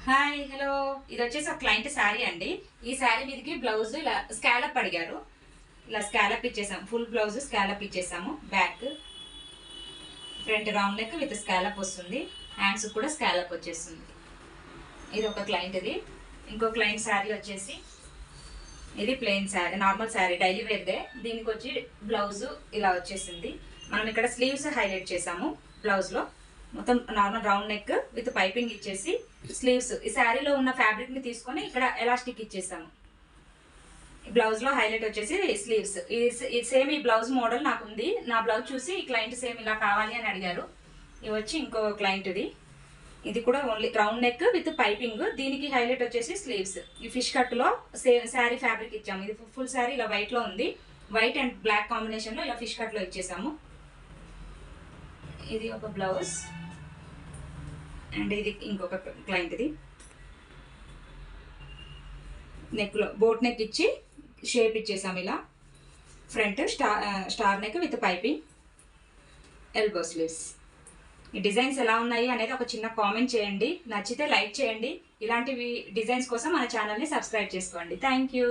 Hi hello, ఇది వచ్చేసి ఒక క్లయింట్ శారీ అండి. ఈ శారీ మీదకి బ్లౌజ్ ఇలా స్కాలప్ అడిగారు. ఇలా స్కాలప్ ఇచ్చేసాము. ఫుల్ బ్లౌజ్ స్కాలప్ ఇచ్చేసాము. Back front round neck with scallop వస్తుంది. హ్యాండ్స్ కూడా స్కాలప్ వచ్చేస్తుంది. ఇది ఒక క్లయింట్ ఇది. ఇంకో క్లయింట్ శారీ వచ్చేసి ఇది plain sari, normal sari, daily వేర్దే. దీనికి వచ్చి బ్లౌజ్ ఇలా వచ్చేసింది. మనం ఇక్కడ స్లీవ్స్ హైలైట్ చేసాము. బ్లౌజ్లో మొత్తం normal round neck with piping ఇచ్చేసి స్లీవ్స్ ఈ శారీలో ఉన్న ఫ్యాబ్రిక్ ని తీసుకొని ఇక్కడ ఎలాస్టిక్ ఇచ్చేసాము. బ్లౌజ్ లో హైలైట్ వచ్చేసి స్లీవ్స్. ఇది సేమ్ ఈ బ్లౌజ్ మోడల్ నాకు ఉంది. నా బ్లౌజ్ చూసి ఈ క్లయింట్ సేమ్ ఇలా కావాలి అని అడిగారు. ఇవి వచ్చి ఇంకో క్లయింట్ ఇది కూడా only round neck with piping. దీనికి హైలైట్ వచ్చేసి స్లీవ్స్. ఈ ఫిష్ కట్ లో శారీ ఫ్యాబ్రిక్ ఇచ్చాము. ఇది ఫుల్ శారీ ఇలా వైట్ లో ఉంది. వైట్ అండ్ బ్లాక్ కాంబినేషన్ లో ఇలా ఫిష్ కట్ లో ఇచ్చేసాము. ఇది ఒక బ్లౌజ్ అండ్ ఇది ఇంకొక క్లయింట్ నెక్ లో బోట్ నెక్ ఇచ్చి షేప్ ఇచ్చేసాం. ఇలా front star neck with piping, elbow sleeves. ఈ డిజైన్స్ ఎలా ఉన్నాయి అనేది ఒక చిన్న కామెంట్ చేయండి. నచ్చితే లైక్ చేయండి. ఇలాంటివి డిజైన్స్ కోసం మన ఛానల్ని సబ్స్క్రైబ్ చేసుకోండి. Thank you.